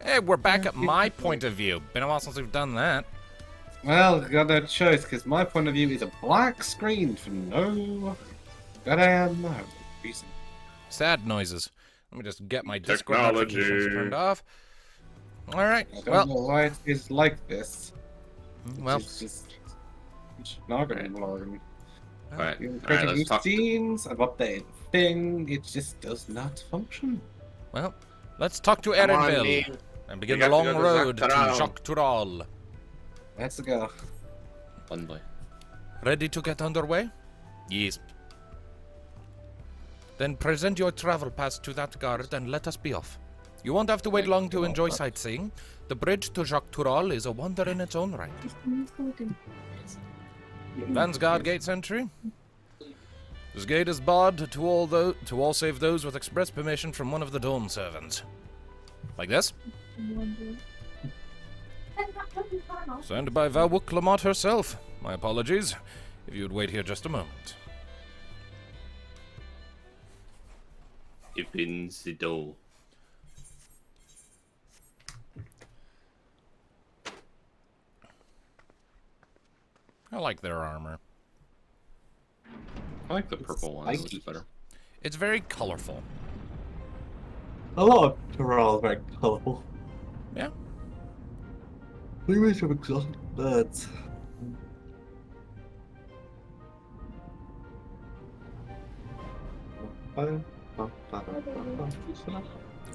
Hey, we're back at my point of view. Been a while since we've done that. Well, got no choice, because my point of view is a black screen for no goddamn reason. Sad noises. Let me just get my Discord Technology. notifications turned off. Alright, I don't know why it is like this. well, It's just not going to learn. Alright, Creating new let's talk. scenes, I've updated thing, it just does not function. well, let's talk to Come on, Erenville Neil. and begin We the got to long go to road to Dawntrail. Jacques Tural. Let's go. One boy. Ready to get underway? Yes. Then present your travel pass to that guard and let us be off. You won't have to wait long to enjoy sightseeing. The bridge to Jacques Tural is a wonder in its own right. Vansguard Gates entry. This gate is barred to all save those with express permission from one of the Dawn servants. Like this? Signed by Valwook Lamont herself. My apologies. If you would wait here just a moment. Open the door. I like their armor. I like the purple one. It looks spiky. better. It's very colorful. A lot of Tural are very colourful. Yeah. We raise some exotic birds.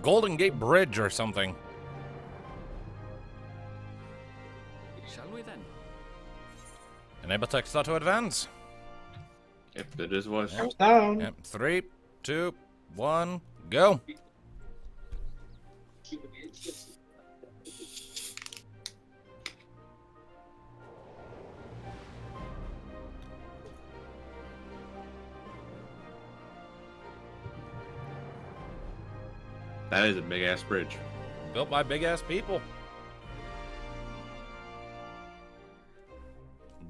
Golden Gate Bridge or something. Shall we then? Enable text to advance. If it is was. Thumbs down. Yep. 3, 2, 1, go. That is a big ass bridge. Built by big ass people.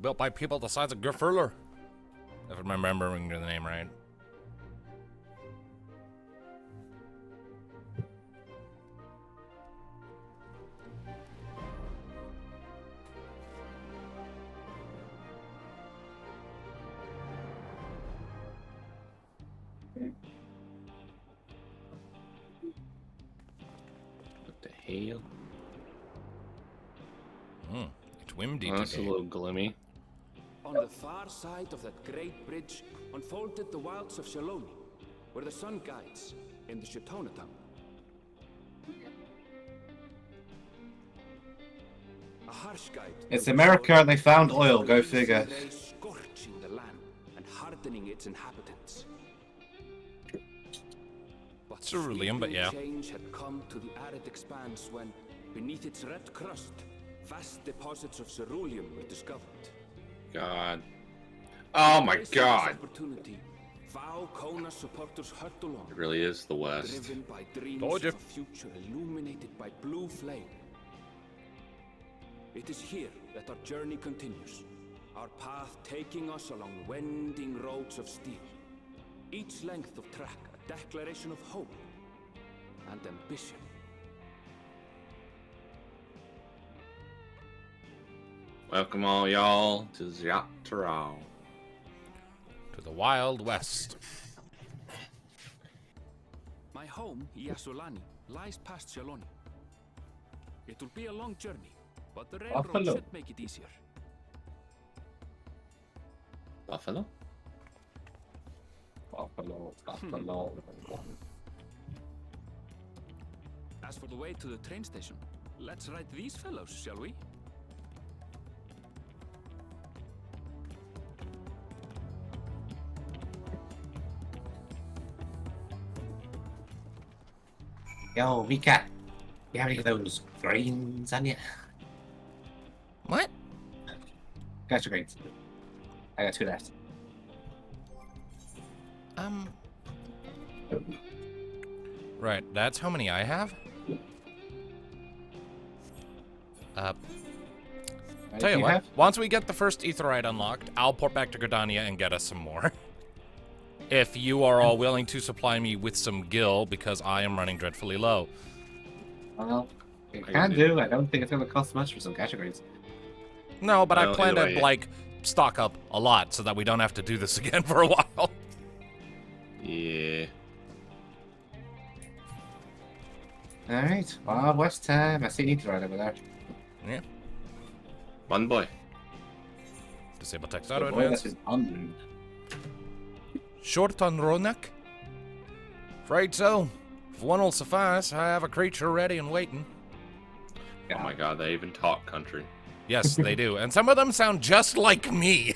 Built by people the size of Gerfurler. If I'm remembering the name right. What the hell? It's windy Oh, that's a today. little gloomy. On the far side of that great bridge unfolded the wilds of Shaaloani, where the sun guides in the Shetonatam. A harsh guide. It's America and they found oil, go figure. Scorching the land and hardening its inhabitants. But Cerulean, but yeah. change had come to the arid expanse when, beneath its red crust, vast deposits of ceruleum were discovered. God. Oh my Embracing this God. Opportunity, Vau Kona supporters huddle along, It really is the West. driven by dreams Told of you. a future illuminated by blue flame. It is here that our journey continues, our path taking us along winding roads of steel. Each length of track a declaration of hope and ambition. Welcome all y'all to Jacques Tural. To the Wild West. My home, Shaaloani, lies past Shaaloani. It will be a long journey, but the railroad Buffalo. should make it easier. Buffalo? Buffalo. As for the way to the train station, let's ride these fellows, shall we? Yo, Mika. You have any of those grains on you? What? Got your grains. I got 2 left. Right, that's how many I have? Tell you what, once we get the first Aetherite unlocked, I'll port back to Gridania and get us some more. If you are all willing to supply me with some gil, because I am running dreadfully low. Well, You I can can do. I don't think it's going to cost much for some categories. No, but I Well, plan either to, way. like, stock up a lot so that we don't have to do this again for a while. Yeah. Alright, Wild West time. I see you need to ride over there. Yeah. One boy. Disable text auto Boy, advance. that is on. Short on Ronak? Afraid so. If one will suffice, I have a creature ready and waiting. Oh my god, they even talk country. Yes, they do. And some of them sound just like me.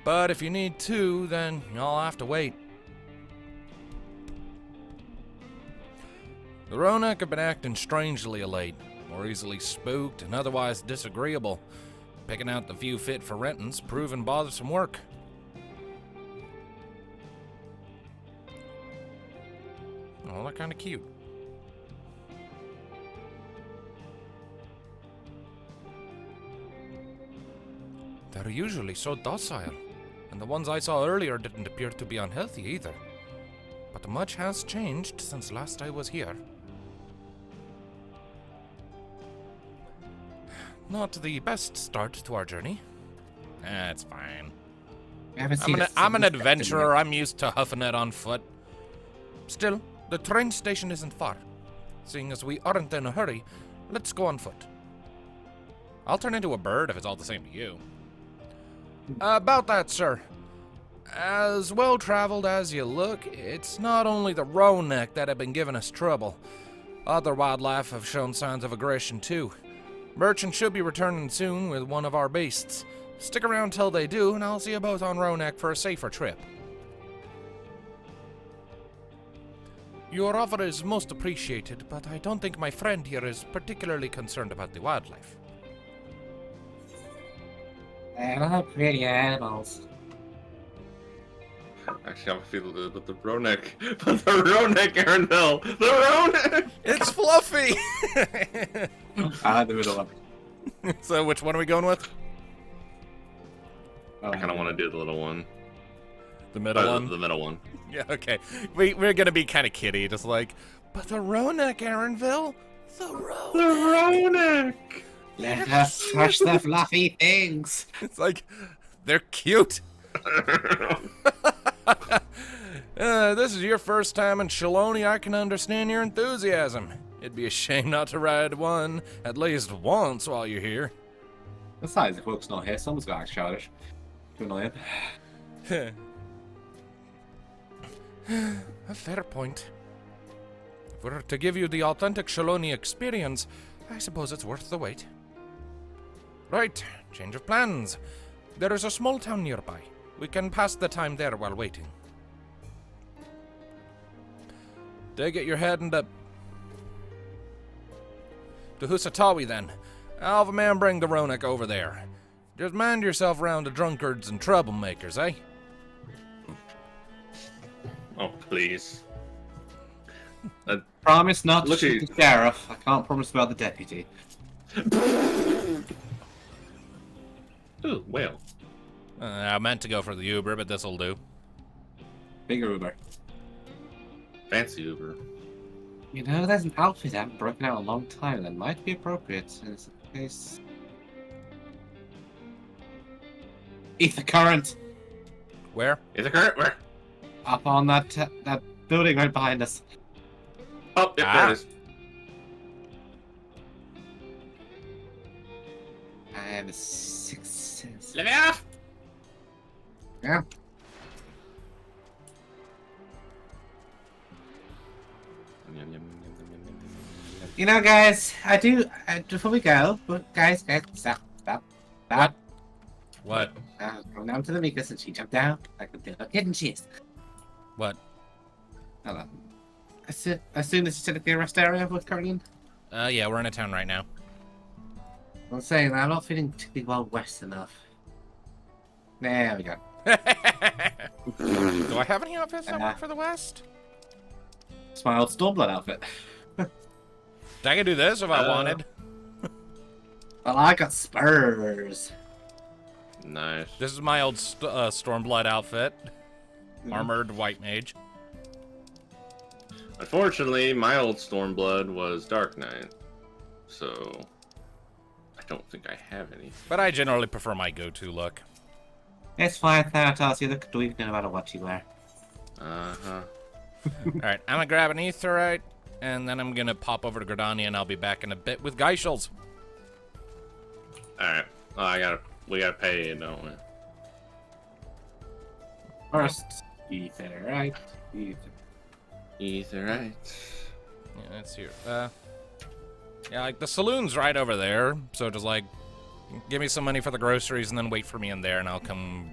But if you need two, then you'll have to wait. The Ronak have been acting strangely of late. More easily spooked and otherwise disagreeable. Picking out the few fit for rentings, proving bothersome work. Oh, they're kind of cute. They're usually so docile, and the ones I saw earlier didn't appear to be unhealthy either. But much has changed since last I was here. Not the best start to our journey. It's fine. We haven't seen a I'm an single adventurer. I'm used to huffing it on foot. Still, the train station isn't far. Seeing as we aren't in a hurry, let's go on foot. I'll turn into a bird if it's all the same to you. About that, sir. As well-traveled as you look, it's not only the Ronak that have been giving us trouble. Other wildlife have shown signs of aggression too. Merchants should be returning soon with one of our beasts. Stick around till they do, and I'll see you both on Ronak for a safer trip. Your offer is most appreciated, but I don't think my friend here is particularly concerned about the wildlife. They're not pretty animals. Actually, I have a feeling with the Ronek. But the Ronek, Aaronville! The Ronek! It's Fluffy! I had the middle one. So which one are we going with? I kind of want to do the little one. The middle one? The middle one. Yeah, okay. We're gonna be kind of kiddie, just like, but the Ronak, Aaronville? The Ronak! The Ronek! Let us touch the fluffy things. It's like, they're cute. This is your first time in Shaaloani. I can understand your enthusiasm. It'd be a shame not to ride one at least once while you're here. Besides, if Wilk's not here, someone's got to act childish. Too annoying. A fair point. If we're to give you the authentic Shaaloani experience, I suppose it's worth the wait. Right, change of plans. There is a small town nearby. We can pass the time there while waiting. Take it you're heading to Husatawi then. I'll have a man bring the Ronak over there. Just mind yourself round the drunkards and troublemakers, eh? Oh, please. Promise not to Look shoot at- the sheriff. I can't promise about the deputy. Ooh, whale. I meant to go for the Uber, but this'll do. Bigger Uber. Fancy Uber. You know, there's an outfit I haven't broken out in a long time that might be appropriate in this case. Ether current! Where? Is it current? Where? Up on that that building right behind us. Oh, yeah, Ah. there it is. I have a sixth sense. Let me off! Yeah. You know, guys, before we go, but guys, stop. What? Go down to the Mika since she jumped down like a little kid and she is. What? Hold on. I assume this is typically a rest area we're currently in? Yeah, we're in a town right now. I'm saying that I'm not feeling particularly well west enough. There we go. Do I have any outfits that Uh-huh. work for the West? It's my old Stormblood outfit. I could do this if I wanted. Well, I got spurs. Nice. This is my old Stormblood outfit. Armored white mage. Unfortunately, my old Stormblood was Dark Knight, so I don't think I have any. But I generally prefer my go-to look. It's fine, Thanatos. You look dweeb no matter what you wear. Uh-huh. Alright, I'm gonna grab an Aetheryte, and then I'm gonna pop over to Gridania, and I'll be back in a bit with Geishels. Alright. We gotta pay you, don't we? First, ether, right? Ether, right. Yeah, that's here. Yeah, like, the saloon's right over there, so just, like, give me some money for the groceries, and then wait for me in there, and I'll come...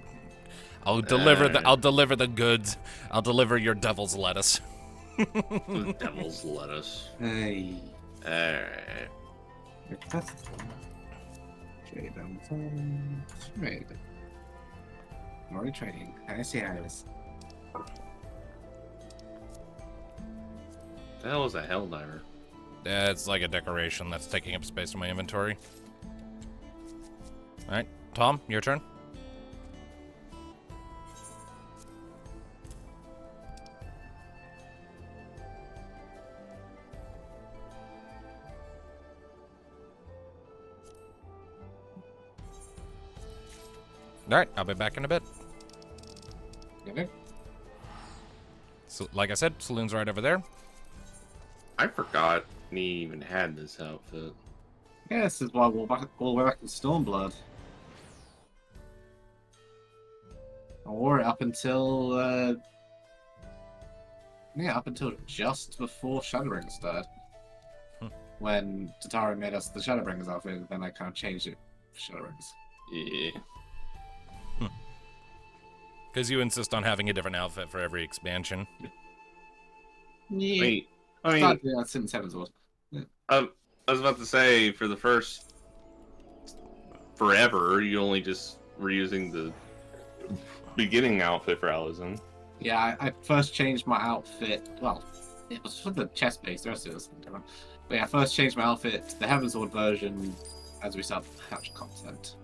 I'll deliver the goods. I'll deliver your devil's lettuce. The devil's lettuce. Hey. Alright. Trade on trade. I'm already trading. I see how it is. The hell is a Helldiver? Yeah, it's like a decoration that's taking up space in my inventory. Alright, Tom, your turn. Alright, I'll be back in a bit. Okay. So, like I said, saloon's right over there. I forgot he even had this outfit. Yeah, this is why we're back all the way back in Stormblood. I wore it up until up until just before Shadowbringers started. When Tatari made us the Shadowbringers outfit, then I kind of changed it for Shadowbringers. Yeah. Because you insist on having a different outfit for every expansion. Yeah. Wait, I mean, Started doing that since Heaven's Ward. I was about to say, for the first forever, you only just were using the beginning outfit for Allison. Yeah, I first changed my outfit. Well, it was for the chest piece. The rest of it was different. But yeah, I first changed my outfit to the Heaven's Ward version as we started patch content.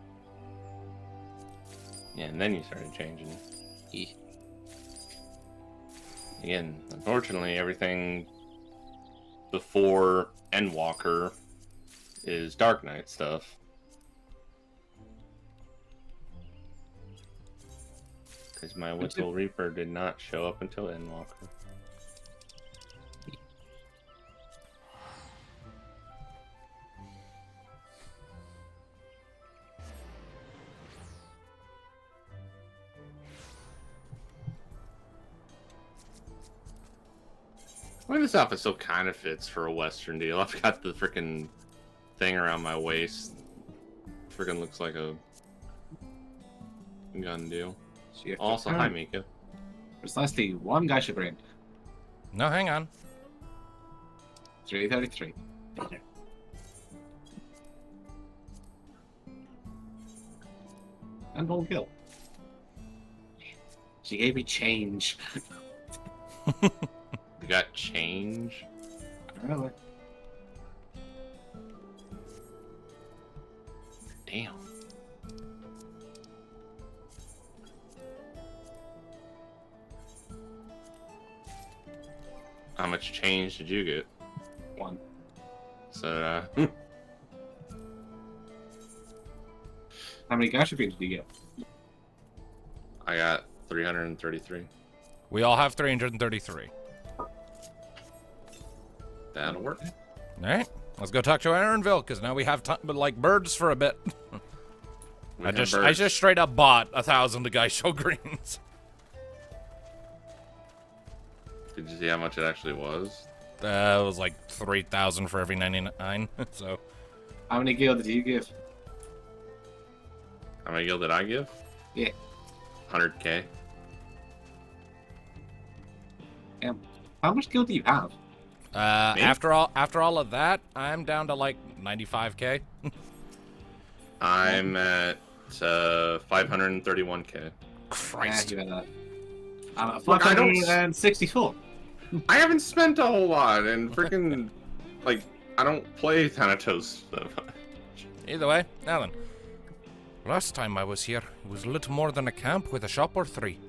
Yeah, and then you started changing. Again, unfortunately, everything before Endwalker is Dark Knight stuff. Because my Whistle Reaper did not show up until Endwalker. I mean, this outfit still kind of fits for a Western deal. I've got the freaking thing around my waist. Freaking looks like a gun deal. Also, hi, Mika. Precisely one guy should bring. No, hang on. 333. And one kill. She gave me change. You got change? Really? Damn. How much change did you get? One. So, How many guys did you get? I got 333. We all have 333. That'll work. Alright, let's go talk to Aaronville, because now we have time, but like birds for a bit. I just straight up bought 1,000 of Geisho greens. Did you see how much it actually was? It was like 3,000 for every 99, so. How many gil did you give? How many gil did I give? Yeah. 100k. Damn. How much gil do you have? After all of that, I'm down to like 95k. I'm at 531k. Christ. Yeah, you had that. I'm at Look, I don't- 564. I haven't spent a whole lot, and freaking, like, I don't play Thanatos so much. Either way, now then. Last time I was here, it was little more than a camp with a shop or three.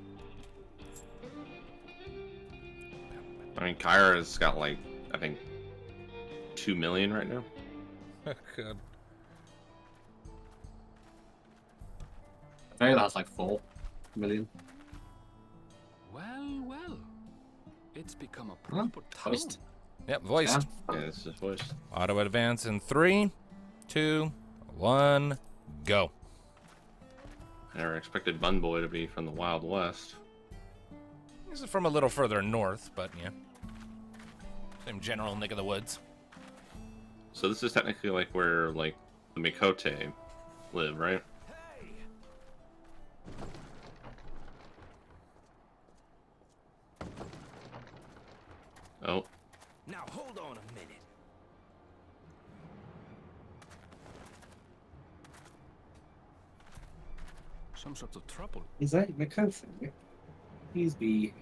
I mean, Kyra's got like, I think, 2 million right now. Good. I think that's like 4 million. Well, well. It's become a proper town. Voiced. Yep, voiced. Yeah. Yeah, it's just voiced. Auto advance in 3, 2, 1, go. I never expected Bun Boy to be from the Wild West. This is from a little further north, but yeah. Same general neck of the woods. So this is technically like where like the Mikote live, right? Oh, Now hold on a minute. Some sort of trouble. Is that the cousin? Please be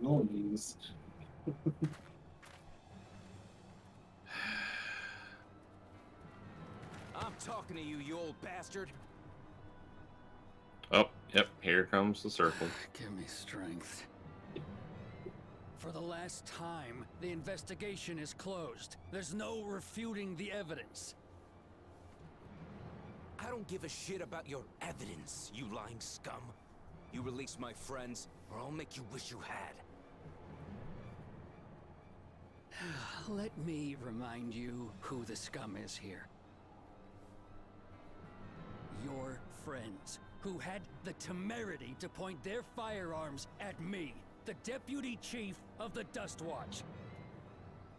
noise. I'm talking to you, you old bastard. oh, yep. Here comes the circle. Give me strength. For the last time, the investigation is closed. There's no refuting the evidence. I don't give a shit about your evidence, you lying scum. You release my friends, or I'll make you wish you had. Let me remind you who the scum is here. Your friends, who had the temerity to point their firearms at me, the deputy chief of the Dust Watch.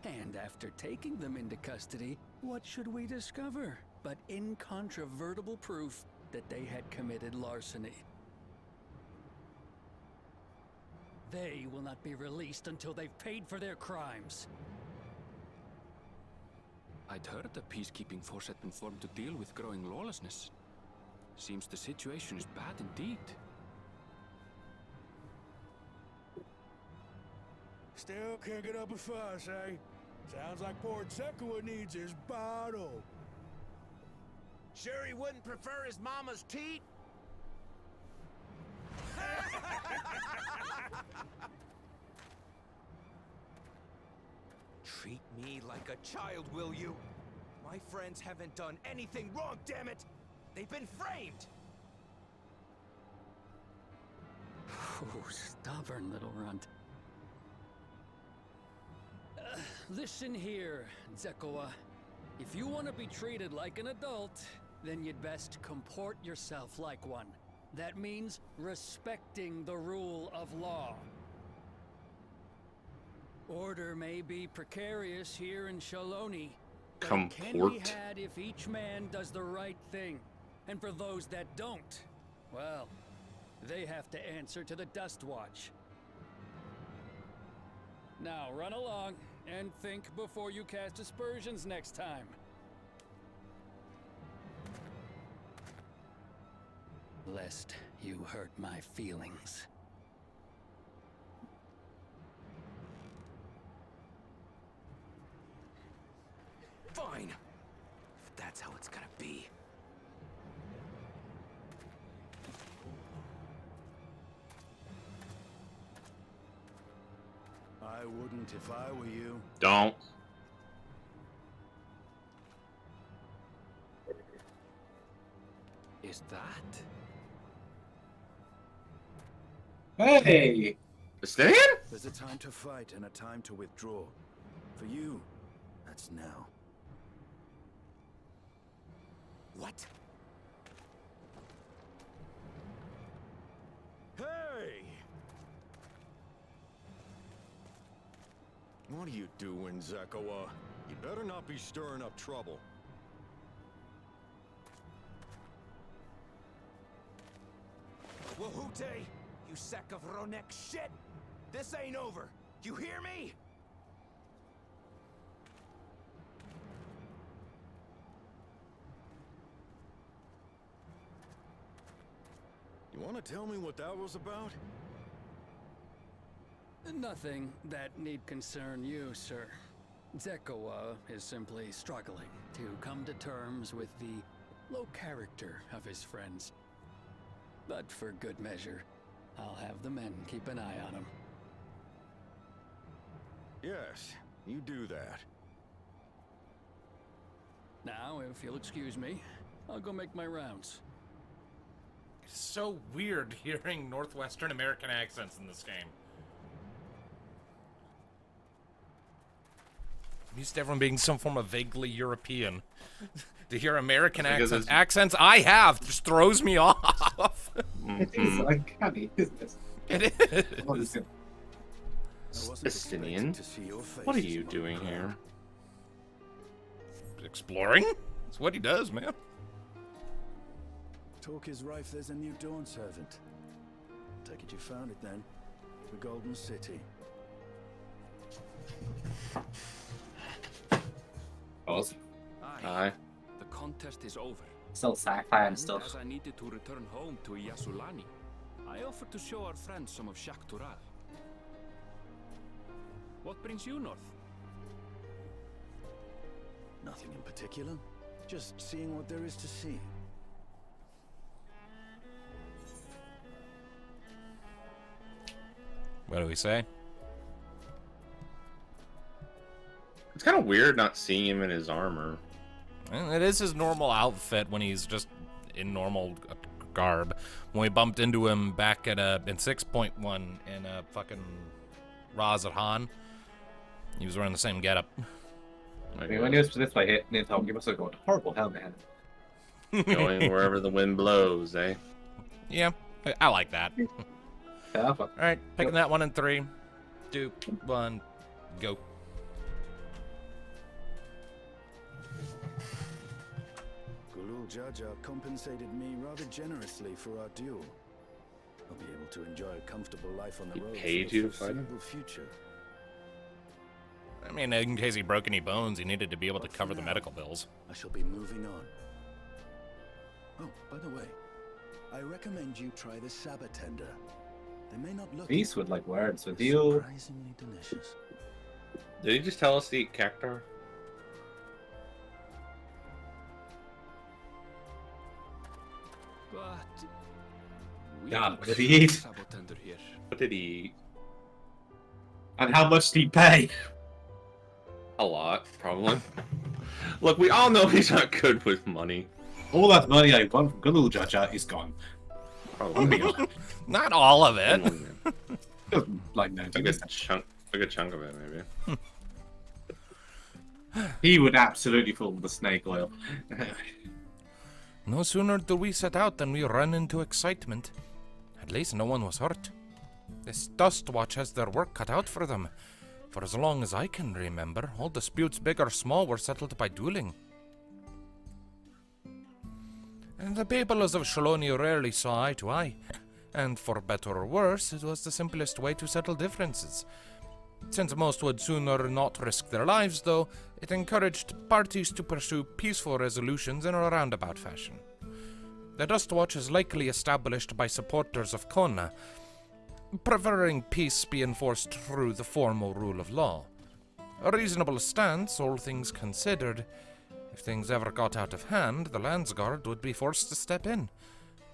And after taking them into custody, what should we discover but incontrovertible proof that they had committed larceny? They will not be released until they've paid for their crimes. I'd heard the peacekeeping force had been formed to deal with growing lawlessness. Seems the situation is bad indeed. Still can't get up a fuss, eh? Sounds like poor Zekua needs his bottle. Sure he wouldn't prefer his mama's teat? Treat me like a child, will you? My friends haven't done anything wrong, damn it! They've been framed! Oh, stubborn little runt. Listen here, Zekua. If you want to be treated like an adult, then you'd best comport yourself like one. That means respecting the rule of law. Order may be precarious here in Shaaloani, but it can be Comport. had if each man does the right thing. And for those that don't, well, they have to answer to the Dust Watch. Now run along and think before you cast aspersions next time. Lest you hurt my feelings. Fine! If that's how it's gonna be. I wouldn't if I were you. Don't. Is that? Hey! Estinien? There's a time to fight and a time to withdraw. For you, that's now. What? Hey! What are you doing, Zekua? You better not be stirring up trouble. Wahute! You sack of Ronek shit! This ain't over! You hear me? You want to tell me what that was about? Nothing that need concern you, sir. Zekua is simply struggling to come to terms with the low character of his friends. But for good measure, I'll have the men keep an eye on him. Yes, you do that. Now, if you'll excuse me, I'll go make my rounds. It's so weird hearing Northwestern American accents in this game. I'm used to everyone being some form of vaguely European. To hear American accents I have just throws me off. It is uncanny, isn't it? It What is. is it? Estinien, what are you doing here? Exploring? That's what he does, man. Talk is rife, there's a new Dawn servant. Take it you found it then. The Golden City. Pause. Aye. The contest is over. Still sci-fi and And stuff. as I needed to return home to Shaaloani, I offered to show our friends some of Shaktural. What brings you north? Nothing in particular. Just seeing what there is to see. What do we say? It's kind of weird not seeing him in his armor. Well, it is his normal outfit when he's just in normal garb. When we bumped into him back at in 6.1 in fucking Raz at Han, he was wearing the same getup. I mean, when he was this way hit Nidhogg, he must have got a horrible helmet. Going wherever the wind blows, eh? Yeah, I like that. Yeah, but All right, picking that one in 3, 2, 1, go. Gulul Jaja compensated me rather generously for our duel. I'll be able to enjoy a comfortable life on the He road paid for you the to fight him? foreseeable future. I mean, in case he broke any bones, he needed to be able to But for cover the now, medical bills. I shall be moving on. Oh, by the way, I recommend you try the Sabatender. They may not look these would like words but with you. surprisingly delicious. Did he just tell us to eat cactar? But we God, don't what did he serve eat? Sabotender here. What did he eat? And how much did he pay? A lot, probably. Look, we all know he's not good with money. All that money I won from Gulul Jaja is gone. Probably. Not all of it. Like a 90. good chunk of it, maybe. He would absolutely fall with the snake oil. No sooner do we set out than we run into excitement. At least no one was hurt. This Dust Watch has their work cut out for them. For as long as I can remember, all disputes, big or small, were settled by dueling. And the peoples of Shaaloani rarely saw eye to eye, and for better or worse, it was the simplest way to settle differences. Since most would sooner not risk their lives, though, it encouraged parties to pursue peaceful resolutions in a roundabout fashion. The Dust Watch is likely established by supporters of Kona, preferring peace be enforced through the formal rule of law. A reasonable stance, all things considered. If things ever got out of hand, the Landsguard would be forced to step in.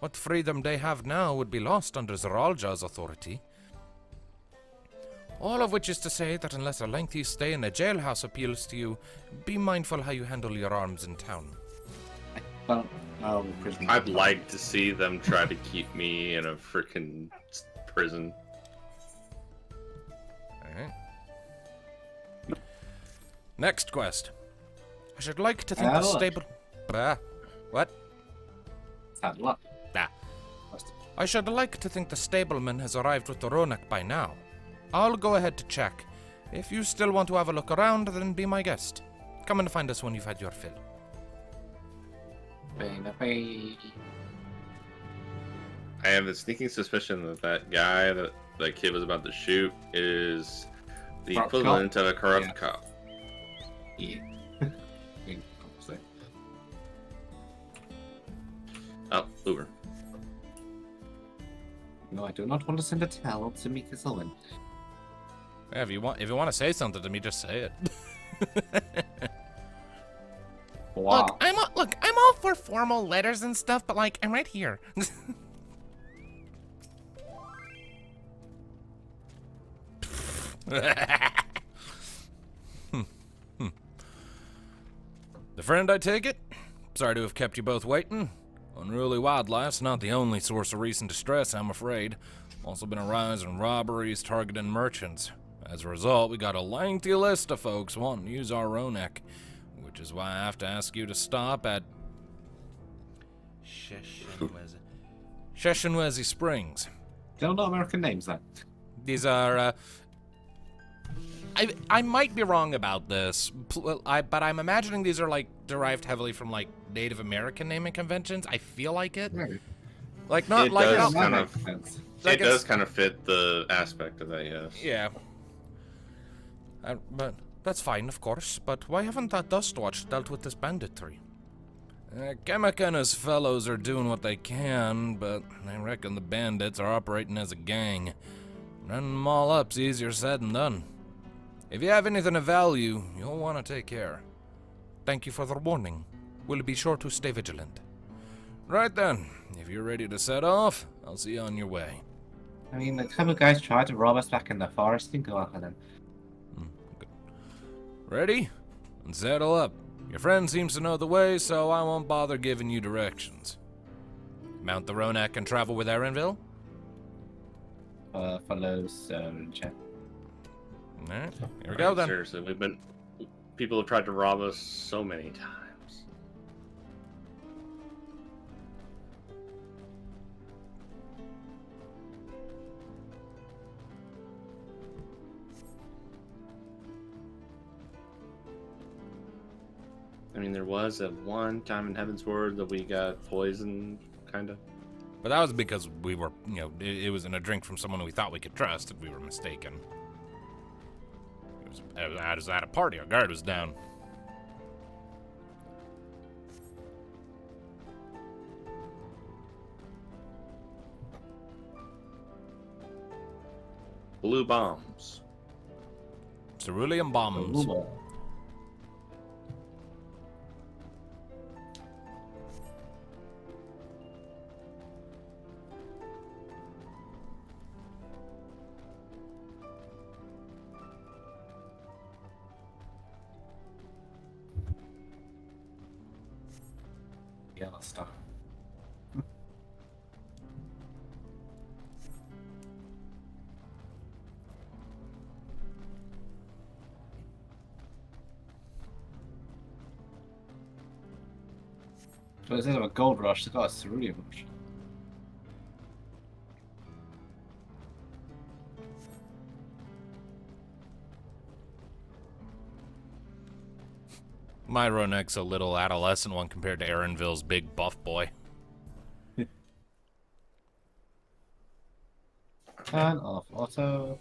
What freedom they have now would be lost under Zeralja's authority. All of which is to say that unless a lengthy stay in a jailhouse appeals to you, be mindful how you handle your arms in town. Well, oh, prison. I'd like to see them try to keep me in a freaking prison. Alright. Next quest. I should like to think the Hello. stable... What? Sad luck. Ah. I should like to think the stableman has arrived with the Ronak by now. I'll go ahead to check. If you still want to have a look around, then be my guest. Come and find us when you've had your fill. Bang. I have a sneaking suspicion that that guy that the kid was about to shoot is the Corrupt equivalent of a corrupt Yeah. cop. Yeah. Oh, Uber. No, I do not want to send a towel to Mika Sullivan. Yeah, if you want to say something to me, just say it. Wow. I'm all for formal letters and stuff, but like, I'm right here. The friend, I take it? Sorry to have kept you both waiting. Unruly wildlife's not the only source of recent distress, I'm afraid. Also been a rise in robberies targeting merchants. As a result, we got a lengthy list of folks wanting to use our Ronek, which is why I have to ask you to stop at Sheshenewezi Springs. They're not American names, then. These are, I might be wrong about this, but I'm imagining these are, like, derived heavily from, like, Native American naming conventions. I feel like it. Right. Like, not It like... does not- kind of- like It does kind of fit the aspect of that, yes. Yeah. But that's fine, of course. But why haven't that Dustwatch dealt with this banditry? Kamek and his fellows are doing what they can, but I reckon the bandits are operating as a gang. Running them all up's easier said than done. If you have anything of value, you'll want to take care. Thank you for the warning. We'll be sure to stay vigilant. Right then, if you're ready to set off, I'll see you on your way. I mean, a couple of guys tried to rob us back in the forest. Didn't go after them. Good. Ready? And saddle up. Your friend seems to know the way, so I won't bother giving you directions. Mount the Ronek and travel with Erenville? Follows check. Alright, here we go then. Seriously, people have tried to rob us so many times. I mean, there was at one time in Heaven's Word that we got poisoned, kind of. But that was because we were, it was in a drink from someone we thought we could trust, and we were mistaken. It was at a party, our guard was down. Blue bombs. Cerulean bombs. Yellow stuff. So instead of a gold rush, it's got a cerulean rush. My Ronek's a little adolescent one compared to Erenville's big buff boy. Turn off auto.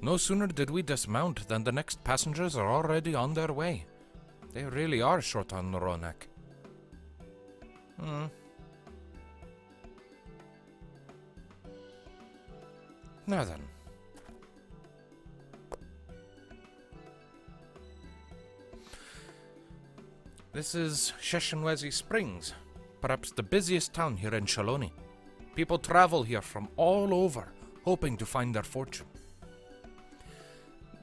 No sooner did we dismount than the next passengers are already on their way. They really are short on the Ronek. Now then. This is Sheshenewezi Springs, perhaps the busiest town here in Shaaloani. People travel here from all over, hoping to find their fortune.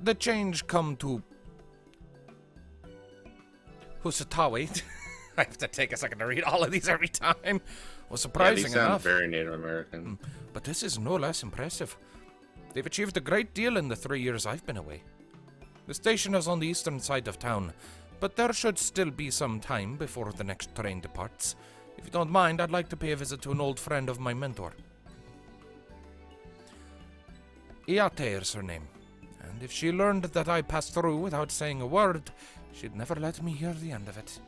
The change come to Husatawi. I have to take a second to read all of these every time. Was surprising these sound enough. very Native American. But this is no less impressive. They've achieved a great deal in the 3 years I've been away. The station is on the eastern side of town, but there should still be some time before the next train departs. If you don't mind, I'd like to pay a visit to an old friend of my mentor. Iyaate is her name, and if she learned that I passed through without saying a word, she'd never let me hear the end of it.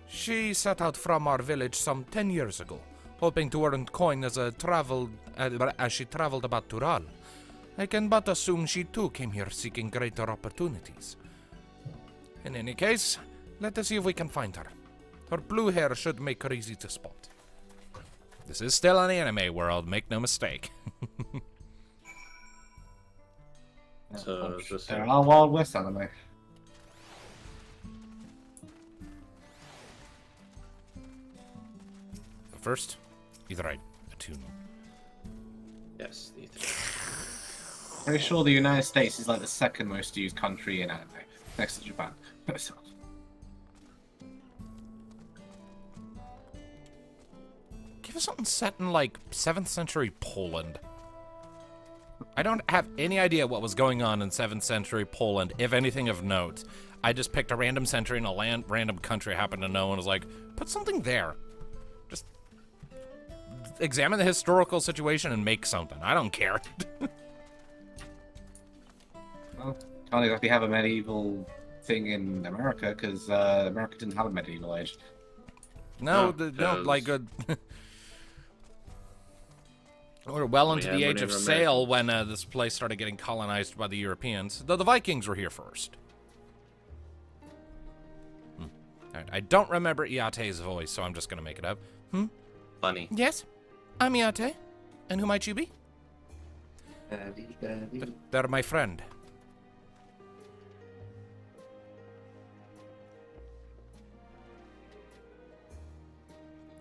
She set out from our village some 10 years ago, hoping to earn coin as she traveled about Tural. I can but assume she too came here seeking greater opportunities. In any case, let us see if we can find her. Her blue hair should make her easy to spot. This is still an anime world, make no mistake. So is this They're all Wild West anime. First, either I attune. yes, these Pretty sure the United States is like the second most used country in anime, next to Japan. Give us something set in like 7th century Poland. I don't have any idea what was going on in 7th century Poland, if anything of note. I just picked a random century in a random country I happen to know and was like, put something there. Just examine the historical situation and make something. I don't care. Well, can't exactly have a medieval thing in America because America didn't have a medieval age. No, like we're well into the age of sail when this place started getting colonized by the Europeans, though the Vikings were here first. Alright, I don't remember Iyate's voice, so I'm just gonna make it up. Funny. Yes, I'm Iyaate. And who might you be? They're my friend.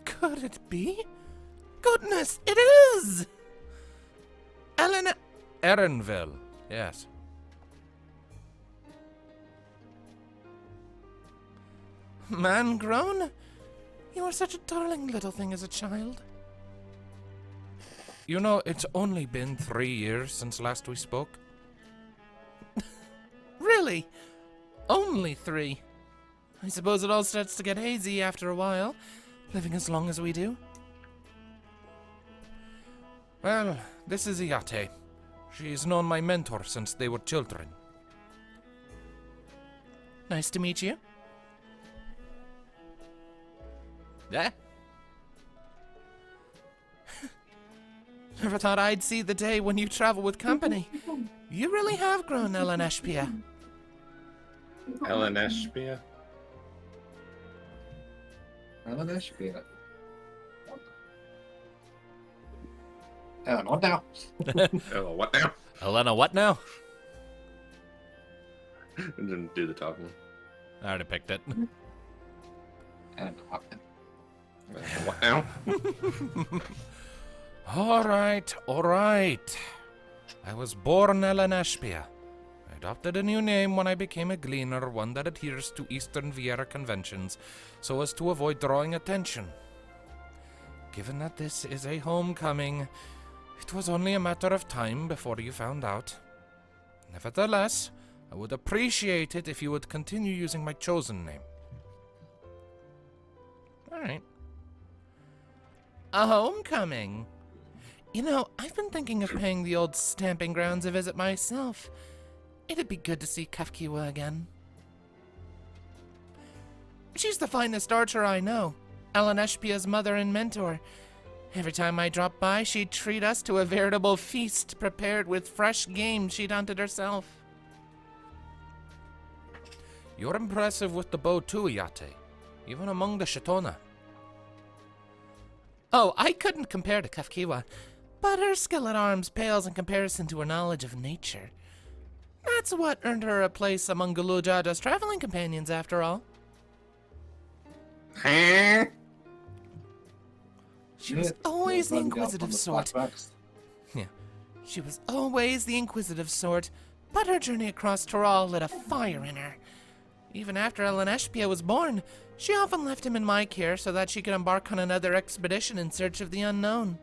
Could it be? Goodness, it is! Elena... Erenville, yes. Man grown? You were such a darling little thing as a child. You know, it's only been 3 years since last we spoke. Really? Only 3? I suppose it all starts to get hazy after a while, living as long as we do. Well, this is Iyaate. She's known my mentor since they were children. Nice to meet you. Yeah? Never thought I'd see the day when you travel with company. You really have grown, Eleneshpia. Eleneshpia? Eleneshpia. What now? Oh, what now? Elena, what now? I didn't do the talking. I already picked it. What now? Alright. I was born Eleneshpia. I adopted a new name when I became a gleaner, one that adheres to Eastern Viera conventions, so as to avoid drawing attention. Given that this is a homecoming, it was only a matter of time before you found out. Nevertheless, I would appreciate it if you would continue using my chosen name. Alright. A homecoming. You know, I've been thinking of paying the old stamping grounds a visit myself. It'd be good to see Kafkiwa again. She's the finest archer I know, Eleneshpia's mother and mentor. Every time I dropped by, she'd treat us to a veritable feast prepared with fresh game she'd hunted herself. You're impressive with the bow too, Iyaate, even among the Shatona. Oh, I couldn't compare to Kafkiwa, but her skill at arms pales in comparison to her knowledge of nature. That's what earned her a place among Galujada's traveling companions, after all. She was always the inquisitive sort. Yeah, she was always the inquisitive sort, but her journey across Toral lit a fire in her. Even after Eleneshpia was born, she often left him in my care so that she could embark on another expedition in search of the unknown.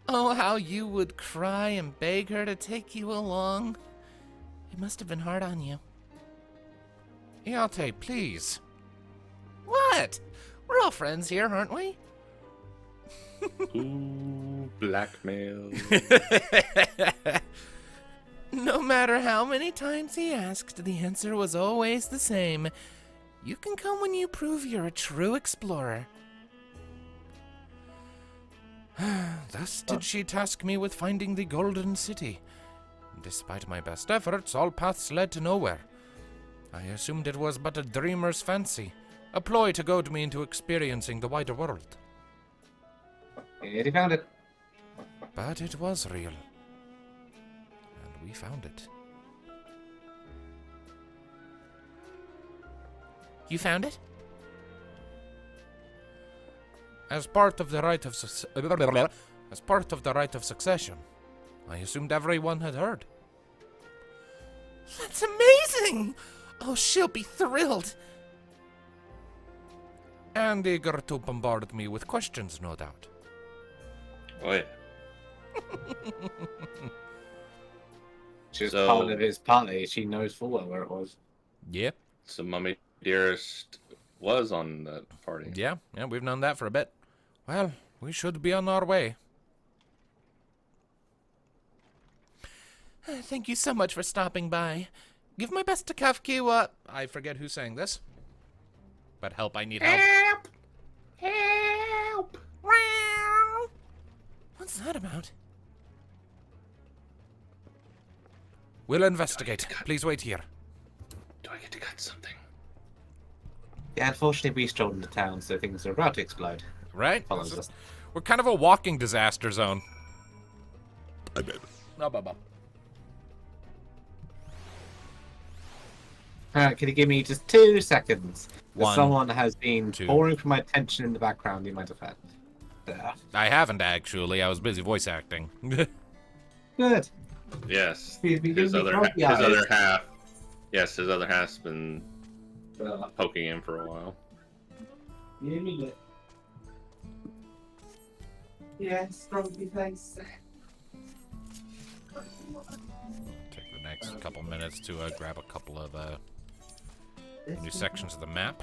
Oh, how you would cry and beg her to take you along. It must have been hard on you. Iyaate, please. What? We're all friends here, aren't we? Ooh, blackmail. No matter how many times he asked, the answer was always the same. You can come when you prove you're a true explorer. Thus did she task me with finding the Golden City. Despite my best efforts, all paths led to nowhere. I assumed it was but a dreamer's fancy, a ploy to goad me into experiencing the wider world. Here he found it. But it was real. And we found it. You found it? As part of the rite of succession, I assumed everyone had heard. That's amazing! Oh, she'll be thrilled. And eager to bombard me with questions, no doubt. Oh, yeah. She's So- part of his party. She knows full well where it was. Yep. So Mummy Dearest was on that party. Yeah, we've known that for a bit. Well, we should be on our way. Thank you so much for stopping by. Give my best to Kafkiwa. I forget who sang this. But help, I need help. Help! What's that about? We'll investigate. Please wait here. Do I get to cut something? Yeah, unfortunately, we strolled into town, so things are about to explode. Right? Follows us. We're kind of a walking disaster zone. No, Bubba. Can you give me just 2 seconds? 1, Someone has been 2. pouring for my attention in the background. You might have had. I haven't actually. I was busy voice acting. Good. Yes. He's been His giving me other, grumpy his eyes. other half. Yes, his other half's been Uh, poking him for a while. Yeah, me do. Yes, grumpy face. Take the next couple minutes to grab a couple of new sections of the map.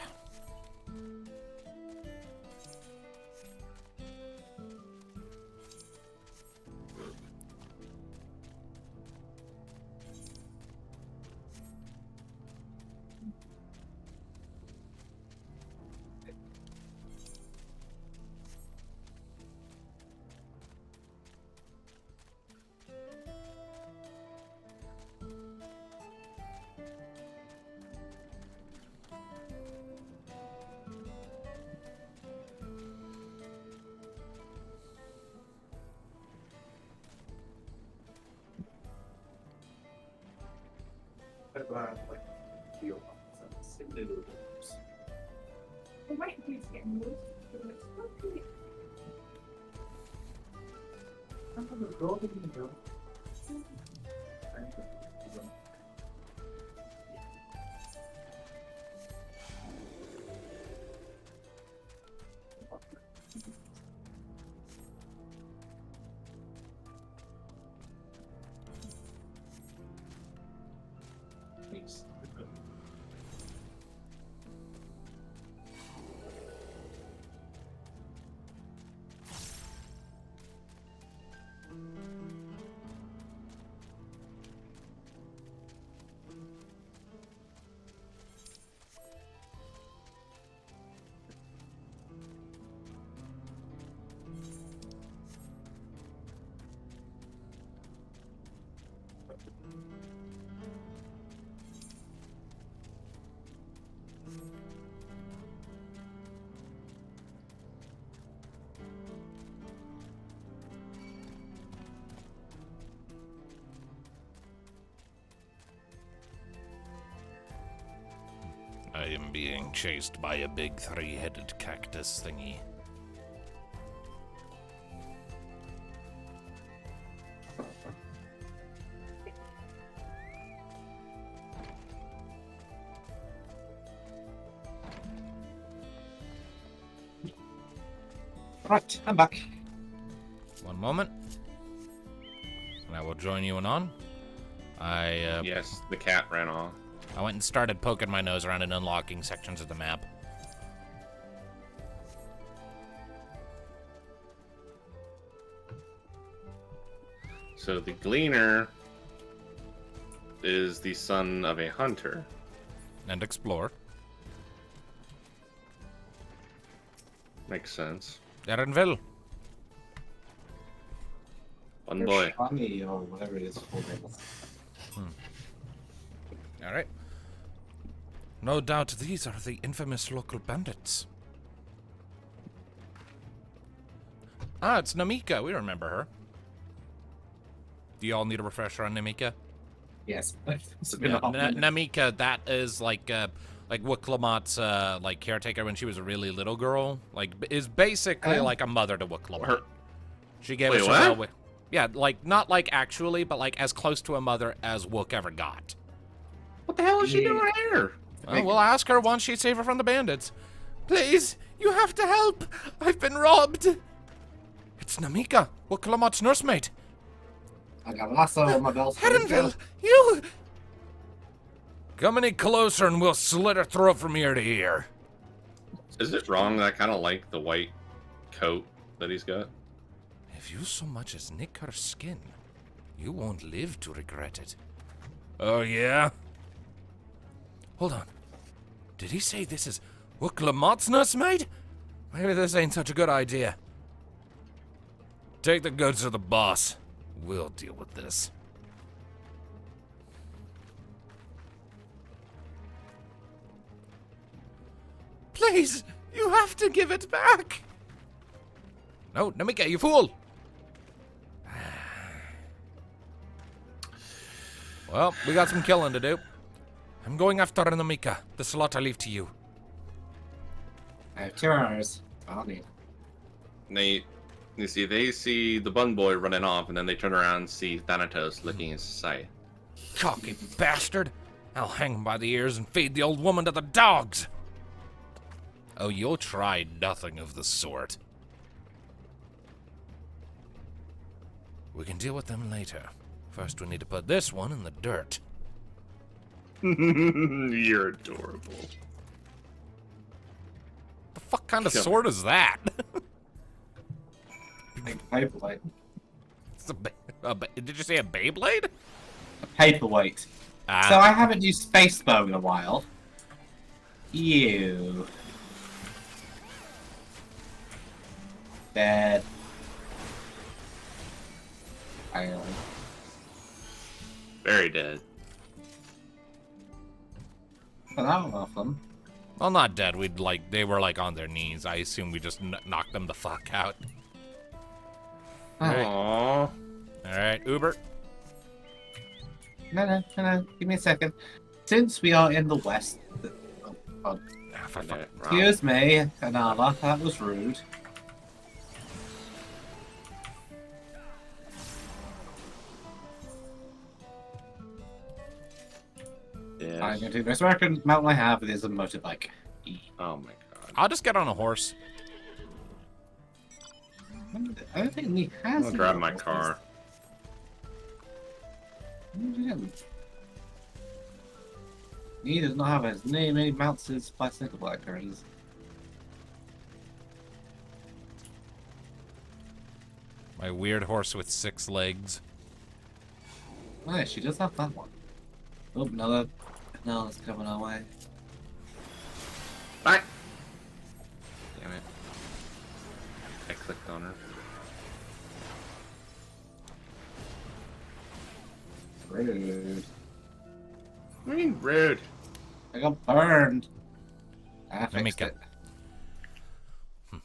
I am being chased by a big 3-headed cactus thingy. Right, I'm back. One moment. And I will join you on. Yes, the cat ran off. I went and started poking my nose around and unlocking sections of the map. So the Gleaner is the son of a hunter. And explore. Makes sense. Erenville. One boy. Shaaloani or whatever it is. Alright. No doubt these are the infamous local bandits. Ah, it's Namika. We remember her. Do you all need a refresher on Namika? Yes. It's been Yeah, a hot minute. Namika, that is like Wiklamat's like caretaker when she was a really little girl. Like, is basically Oh. like a mother to Wiklamat. Her- She gave Wait, us what? a Yeah, like, not like actually, but like as close to a mother as Wook ever got. What the hell is she doing here? Well, we'll ask her once she's safer from the bandits. Please, you have to help! I've been robbed! It's Namika, Wooklamot's nursemaid. I got a lasso on my belt. Herenville, you... Come any closer and we'll slit her throat from ear to ear. Is it wrong that I kind of like the white coat that he's got? If you so much as nick her skin, you won't live to regret it. Oh, yeah? Hold on. Did he say this is Wooklamot's nursemaid? Maybe this ain't such a good idea. Take the goods to the boss. We'll deal with this. Please, you have to give it back. No, Namika, you fool. Well, we got some killing to do. I'm going after Namika. The slot I leave to you. I have 2 hours. I'll need. You see, they see the bun boy running off, and then they turn around and see Thanatos licking his sight. Cocky bastard. I'll hang him by the ears and feed the old woman to the dogs. Oh, you'll try nothing of the sort. We can deal with them later. First, we need to put this one in the dirt. You're adorable. The fuck kind of sword is that? Paperweight. It's did you say a Beyblade? A paperweight. Ah. So I haven't used Spacebow in a while. You. Dead. Fail. Very dead. But that was awesome. Well, not dead. They were like on their knees. I assume we just knocked them the fuck out. Aww. All right, Uber. No. Give me a second. Since we are in the west... Excuse me, Anala. That was rude. Yes. I'm going to do the most American mountain I have is a motorbike. Oh my god. I'll just get on a horse. I don't think he has. I'll drive my car. He does not have his name. He mounts his bicycle blackberries. My weird horse with 6 legs. Oh, yeah, she does have that one. Oh, no, it's coming our way. Bye. Damn it. I clicked on her. Rude. What do you mean rude? I got burned. I Let me fixed get- it.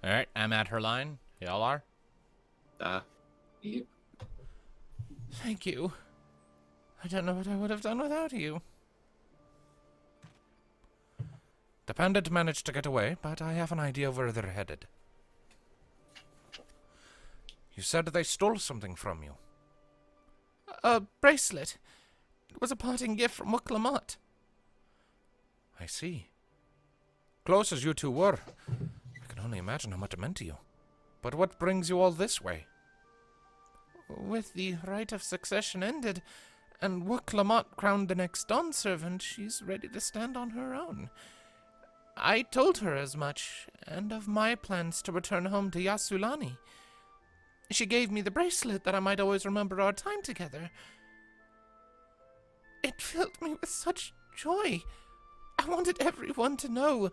Alright, I'm at her line. Y'all are? Yep. Thank you. I don't know what I would have done without you. The bandit managed to get away, but I have an idea where they're headed. You said they stole something from you. A bracelet. It was a parting gift from Wooklamot. I see. Close as you two were, I can only imagine how much it meant to you. But what brings you all this way? With the rite of succession ended, and Wooklamot crowned the next Dawn servant, she's ready to stand on her own. I told her as much, and of my plans to return home to Shaaloani. She gave me the bracelet that I might always remember our time together. It filled me with such joy. I wanted everyone to know,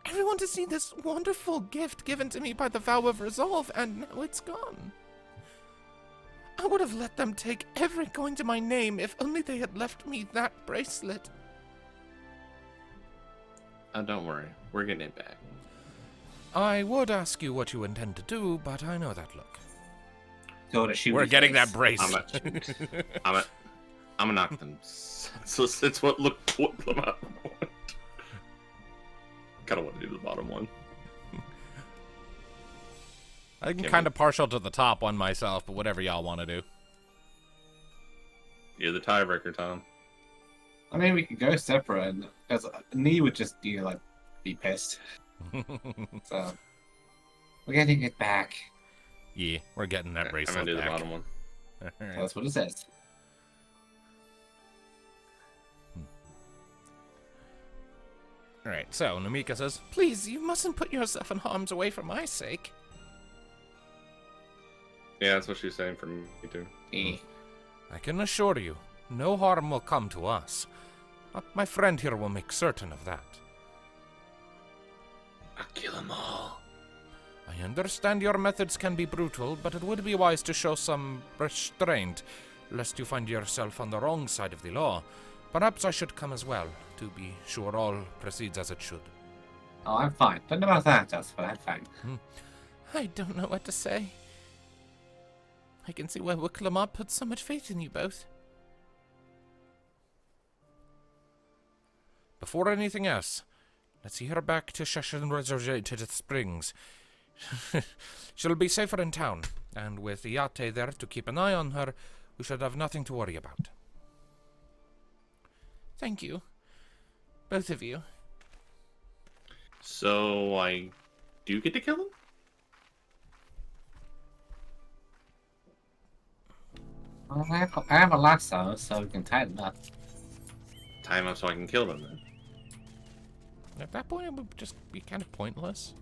everyone to see this wonderful gift given to me by the vow of resolve, and now it's gone. I would have let them take every coin to my name if only they had left me that bracelet. Oh, don't worry. We're getting it back. I would ask you what you intend to do, but I know that look. Go to shoot We're his getting face. that bracelet. I'm gonna knock them. So it's what look what them out. Kind of want to do the bottom one. I'm kind of partial to the top one myself, but whatever y'all want to do. You're the tiebreaker, Tom. I mean, we could go separate, because Nee would just be pissed. So we're getting it back. Yeah, we're getting that bracelet I'm gonna do back. the bottom one. Alright. That's what it says. Alright, so Namika says, please, you mustn't put yourself in harm's way for my sake. Yeah, that's what she's saying for me too. I can assure you, no harm will come to us. My friend here will make certain of that. I'll kill them all. I understand your methods can be brutal, but it would be wise to show some restraint, lest you find yourself on the wrong side of the law. Perhaps I should come as well, to be sure all proceeds as it should. Oh, I'm fine. Don't know about that, but I'm fine. I don't know what to say. I can see why Wicklamat put so much faith in you both. Before anything else, let's see her back to Sheshenewezi to the springs. She'll be safer in town, and with Iyaate there to keep an eye on her, we should have nothing to worry about. Thank you. Both of you. So I do get to kill him? Well, I have a lasso, so we can tie them up. Tie him up so I can kill them then. At that point, it would just be kind of pointless.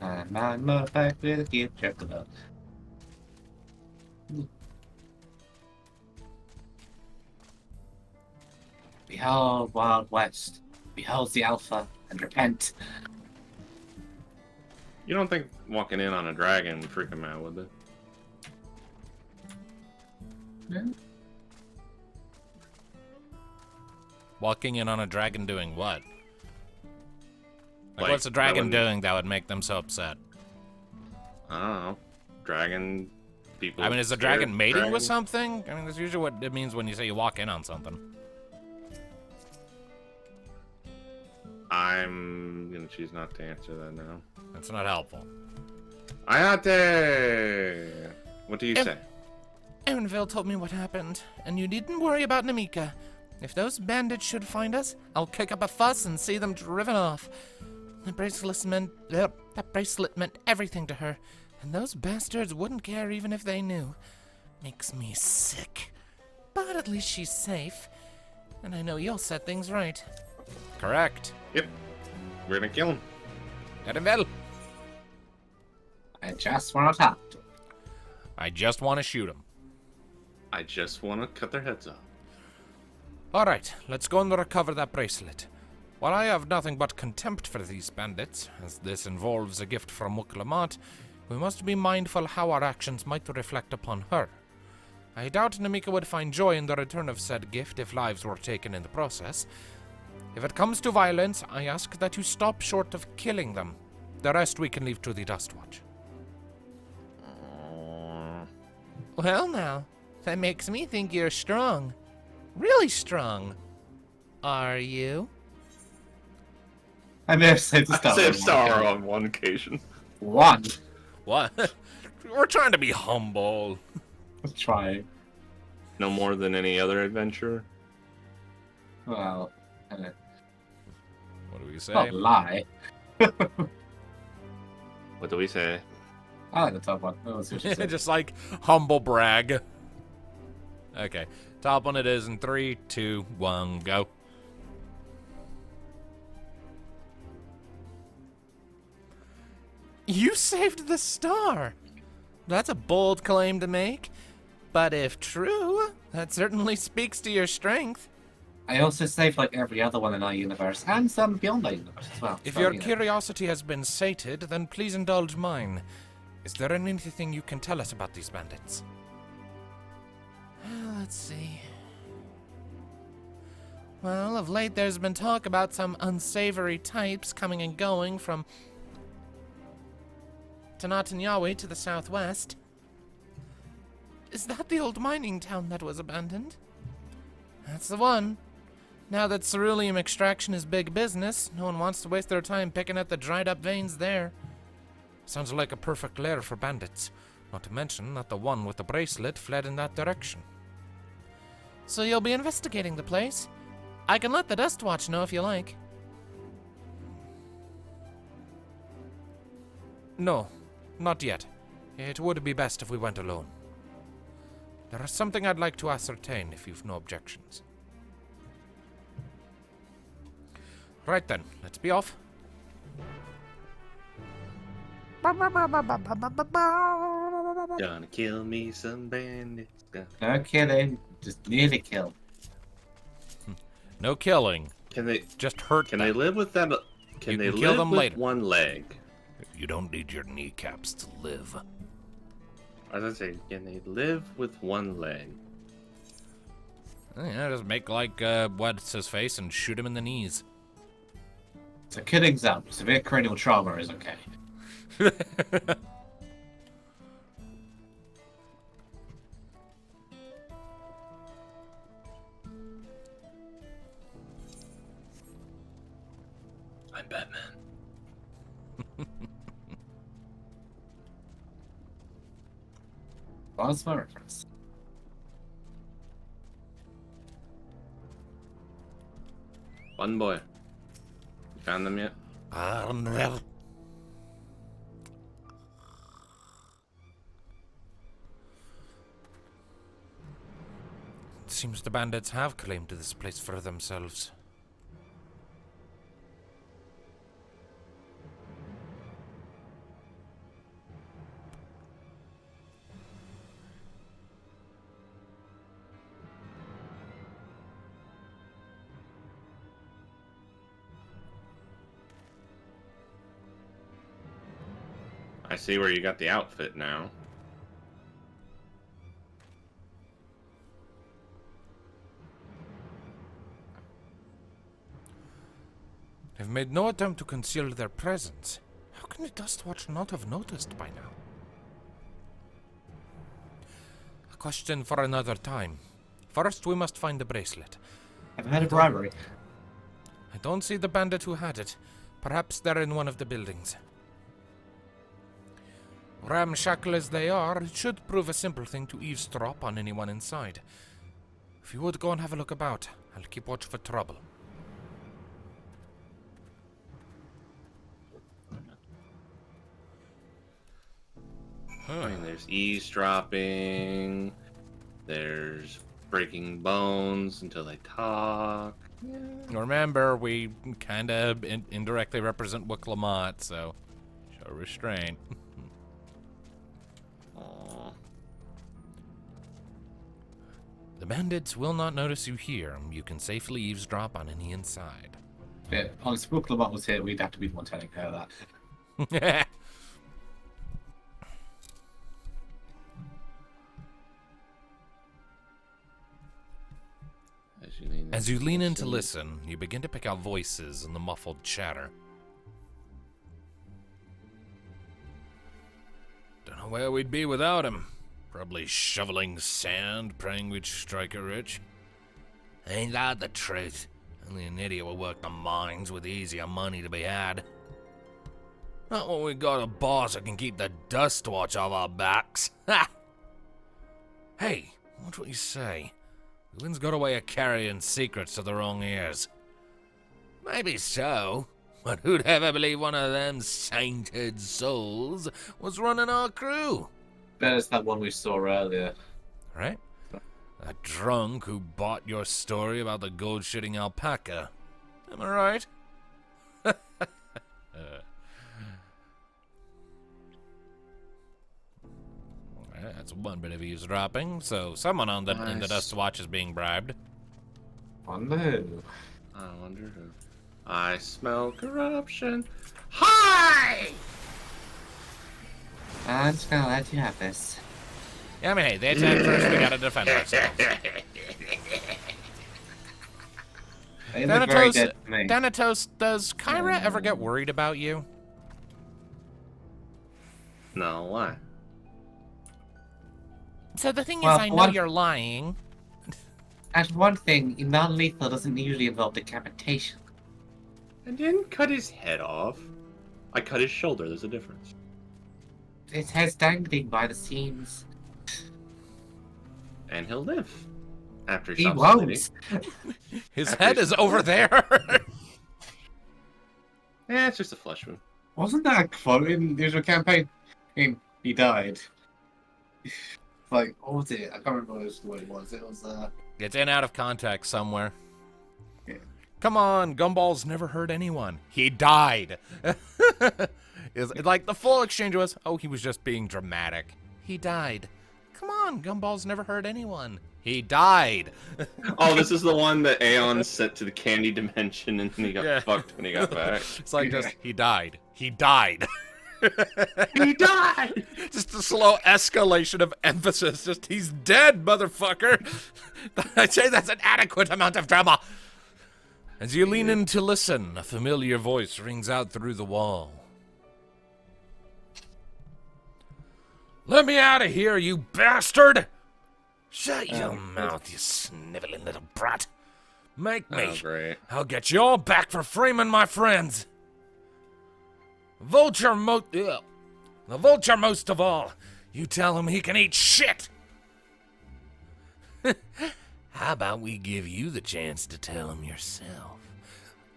I'm on my back with a gift chocolate. Behold, Wild West. Behold the Alpha, and repent. You don't think walking in on a dragon would freak him out, would it? Yeah. Walking in on a dragon doing what? Like, what's a that dragon wouldn't- doing that would make them so upset? I don't know. Dragon people. I mean, is the scared dragon mating with dragons? something? I mean, that's usually what it means when you say you walk in on something. I'm gonna choose not to answer that now. That's not helpful. Iyaate! What do you say? Erenville told me what happened, and you needn't worry about Namika. If those bandits should find us, I'll kick up a fuss and see them driven off. That bracelet meant everything to her, and those bastards wouldn't care even if they knew. Makes me sick. But at least she's safe, and I know you'll set things right. Correct. Yep. We're gonna kill him. Erenville, I just want to talk to him. I just want to shoot him. I just want to cut their heads off. Alright, let's go and recover that bracelet. While I have nothing but contempt for these bandits, as this involves a gift from Wicklamat, we must be mindful how our actions might reflect upon her. I doubt Namika would find joy in the return of said gift if lives were taken in the process. If it comes to violence, I ask that you stop short of killing them. The rest we can leave to the Dustwatch. Well now, that makes me think you're strong. Really strong. Are you? I may have saved the I star. saved Star on one occasion. One. What? We're trying to be humble. Let's try. No more than any other adventurer. Well, What do we say? not lie. What do we say? I like the top one. Let's see what she said. Just like humble brag. Okay, top one it is in 3, 2, 1, go. You saved the star. That's a bold claim to make, but if true, that certainly speaks to your strength. I also saved like every other one in our universe, and some beyond our universe as well. If So, your you know. curiosity has been sated, then please indulge mine. Is there anything you can tell us about these bandits? Let's see. Well, of late there's been talk about some unsavory types coming and going from Yawe to the southwest. Is that the old mining town that was abandoned? That's the one. Now that ceruleum extraction is big business, no one wants to waste their time picking at the dried up veins there. Sounds like a perfect lair for bandits. Not to mention that the one with the bracelet fled in that direction. So you'll be investigating the place? I can let the Dust Watch know if you like. No, not yet. It would be best if we went alone. There is something I'd like to ascertain if you've no objections. Right then, let's be off. Gonna kill me some bandits. No killing, just nearly kill. No killing. Can they Just hurt Can them. they live with that? Can You they can kill live them with later. one leg? You don't need your kneecaps to live. As I say, can they live with one leg? Yeah, just make like what's his face and shoot him in the knees. It's a good example. Severe cranial trauma is okay. I'm Batman. What's my reference? One boy. You found them yet? It seems the bandits have claimed this place for themselves. I see where you got the outfit now. They've made no attempt to conceal their presence. How can the Dustwatch not have noticed by now? A question for another time. First, we must find the bracelet. Have I had a bribery? I don't see the bandit who had it. Perhaps they're in one of the buildings. Ramshackle as they are, it should prove a simple thing to eavesdrop on anyone inside. If you would go and have a look about, I'll keep watch for trouble. I mean, there's eavesdropping. There's breaking bones until they talk. Remember, we kind of indirectly represent Wicklamot, so show restraint. Aww. The bandits will not notice you here. You can safely eavesdrop on any inside. Yeah, honestly, if Brooklyn was here, we'd have to be the one telling her that. As you lean in to listen, you begin to pick out voices in the muffled chatter. Don't know where we'd be without him. Probably shoveling sand, praying we'd strike it rich. Ain't that the truth? Only an idiot will work the mines with easier money to be had. Not when we got a boss that can keep the dust watch off our backs. Ha! Hey, watch what you say. The wind's got a way of carrying secrets to the wrong ears. Maybe so, but who'd ever believe one of them sainted souls was running our crew? Bet it's that one we saw earlier. Right? That drunk who bought your story about the gold-shitting alpaca. Am I right? That's one bit of eavesdropping, so someone on in the Dust Watch is being bribed. Wonder who? I wonder who. I smell corruption. Hi! I'm just gonna let you have this. Yeah, I mean, hey, they attack first, we gotta defend ourselves. They look very dead to me. Thanatos, does Kyra ever get worried about you? No, why? So the thing is, Well, I know what- you're lying. And one thing, non-lethal doesn't usually involve decapitation. I didn't cut his head off. I cut his shoulder. There's a difference. His head's dangling by the seams. And he'll live. After He stops won't. bleeding. His After head he's- is over there. Yeah, it's just a flesh wound. Wasn't that a quote in the original campaign? He died. Like, what was it? I can't remember what it was. It was, It's in out of context somewhere. Yeah. Come on, Gumball's never hurt anyone. He died. Is like the full exchange was, oh, he was just being dramatic. He died. Come on, Gumball's never hurt anyone. He died. Oh, this is the one that Aeon sent to the candy dimension and then he got Yeah. fucked when he got back. It's like just he died. He died. He died! Just a slow escalation of emphasis. Just he's dead, motherfucker. I'd say that's an adequate amount of drama. As you lean in to listen, a familiar voice rings out through the wall. Let me out of here, you bastard! Shut your mouth, you sniveling little brat. Make me. Oh, great. I'll get you all back for framing my friends. The vulture most of all. You tell him he can eat shit. How about we give you the chance to tell him yourself?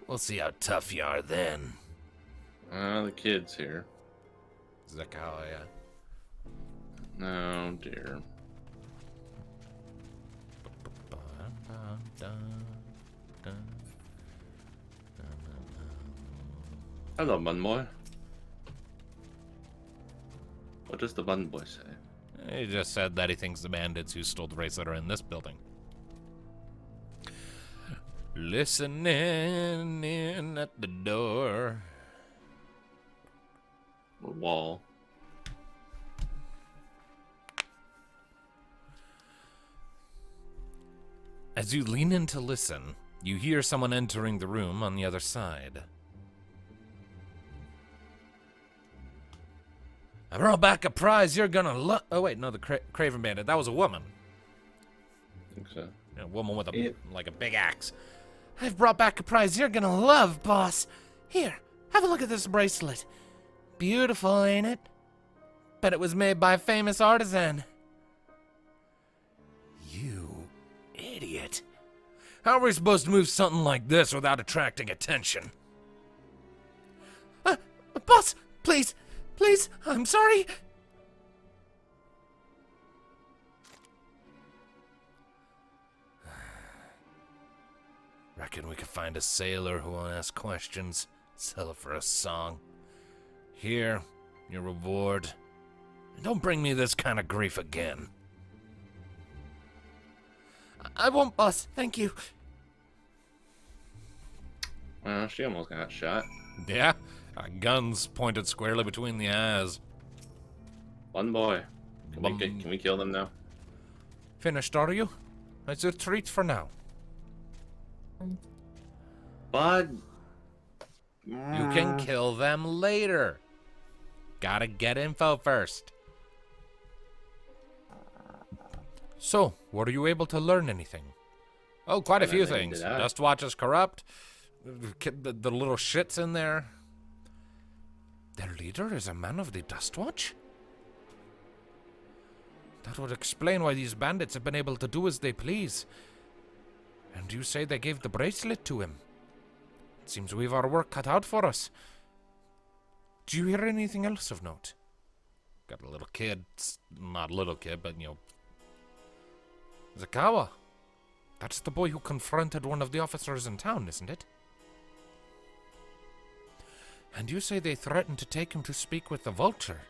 We'll see how tough you are then. The kid's here. Zakaya. Oh, dear. Hello, bun boy. What does the bun boy say? He just said that he thinks the bandits who stole the bracelet are in this building. Listening in at the door. The wall. As you lean in to listen, you hear someone entering the room on the other side. I brought back a prize you're gonna love. Oh, wait, no, the Craven Bandit. That was a woman. I think so. A woman with Yeah. like a big axe. I've brought back a prize you're gonna love, boss. Here, have a look at this bracelet. Beautiful, ain't it? Bet it was made by a famous artisan. You idiot. How are we supposed to move something like this without attracting attention? Boss, please, please, I'm sorry. Reckon we could find a sailor who won't ask questions, sell it for a song. Here, your reward. And don't bring me this kind of grief again. I won't, boss. Thank you. Well, she almost got shot. Yeah, guns pointed squarely between the eyes. Bun boy. Can we kill them now? Finished, are you? It's a treat for now. Bud. You can kill them later. Gotta get info first. So, were you able to learn anything? Oh, quite a few things. Dustwatch is corrupt. The little shits in there. Their leader is a man of the Dustwatch? That would explain why these bandits have been able to do as they please. And you say they gave the bracelet to him? It seems we've our work cut out for us. Do you hear anything else of note? Got a little kid. Not a little kid, but, you know. Zakawa. That's the boy who confronted one of the officers in town, isn't it? And you say they threatened to take him to speak with the Vulture.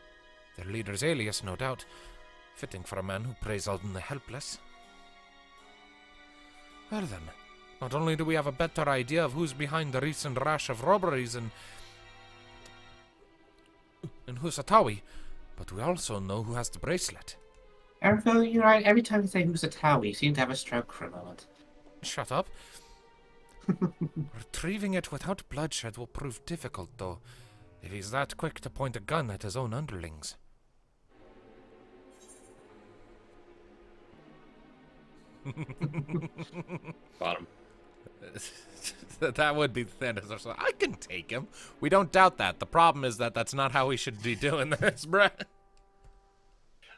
Their leader's alias, no doubt. Fitting for a man who preys on the helpless. Well then, not only do we have a better idea of who's behind the recent rash of robberies in Husatawi, but we also know who has the bracelet. Ervo, you're right. Every time you say Husatawi, you seem to have a stroke for a moment. Shut up. Retrieving it without bloodshed will prove difficult, though, if he's that quick to point a gun at his own underlings. Bottom. That would be the thing. I can take him. We don't doubt that. The problem is that that's not how we should be doing this, bruh.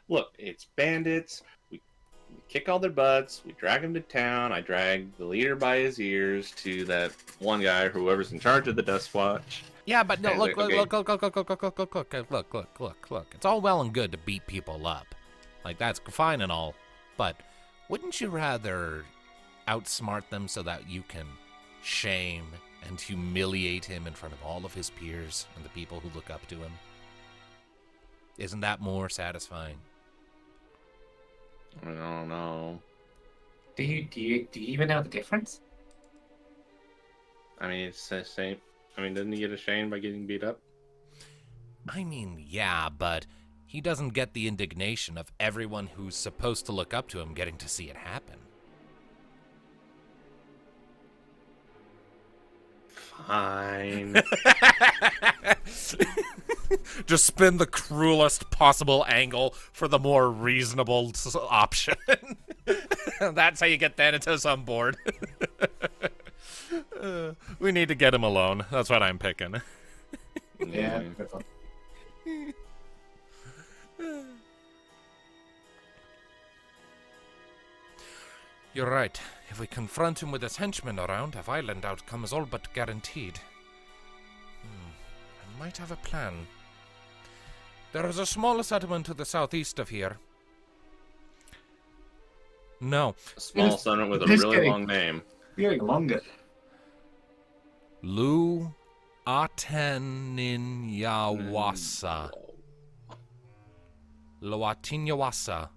Look, it's bandits. We kick all their butts. We drag them to town. I drag the leader by his ears to that one guy, whoever's in charge of the Dust Watch. Yeah, but no, And look. It's all well and good to beat people up. Like, that's fine and all. But wouldn't you rather outsmart them so that you can shame and humiliate him in front of all of his peers and the people who look up to him? Isn't that more satisfying? I don't know. Do you even know the difference? I mean, it's the same. I mean, doesn't he get ashamed by getting beat up? I mean, yeah, but he doesn't get the indignation of everyone who's supposed to look up to him getting to see it happen. Fine. Just spin the cruelest possible angle for the more reasonable option. That's how you get Thanatos on board. We need to get him alone. That's what I'm picking. Yeah. You're right. If we confront him with his henchmen around, a violent outcome is all but guaranteed. I might have a plan. There is a small settlement to the southeast of here. No. A small settlement with a Just really kidding. long name. Getting longer. Luatinyawasa. Luatinyawasa.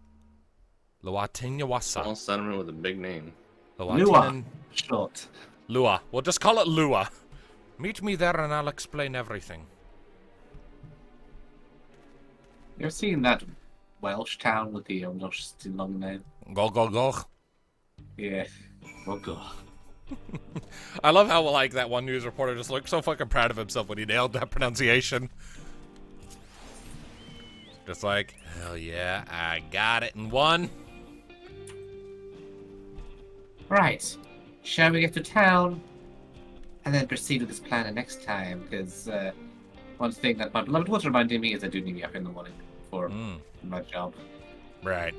Luatinyawasa. Small settlement with a big name. Lua. Short. Lua. We'll just call it Lua. Meet me there and I'll explain everything. You ever seen that Welsh town with the still long name? Go, go, go. Yeah. Oh god. I love how, like, that one news reporter just looked so fucking proud of himself when he nailed that pronunciation. Just like, hell yeah, I got it in one. Right. Shall we get to town? And then proceed with this plan next time, because one thing that my beloved was reminding me is I do need to be up in the morning for my job. Right.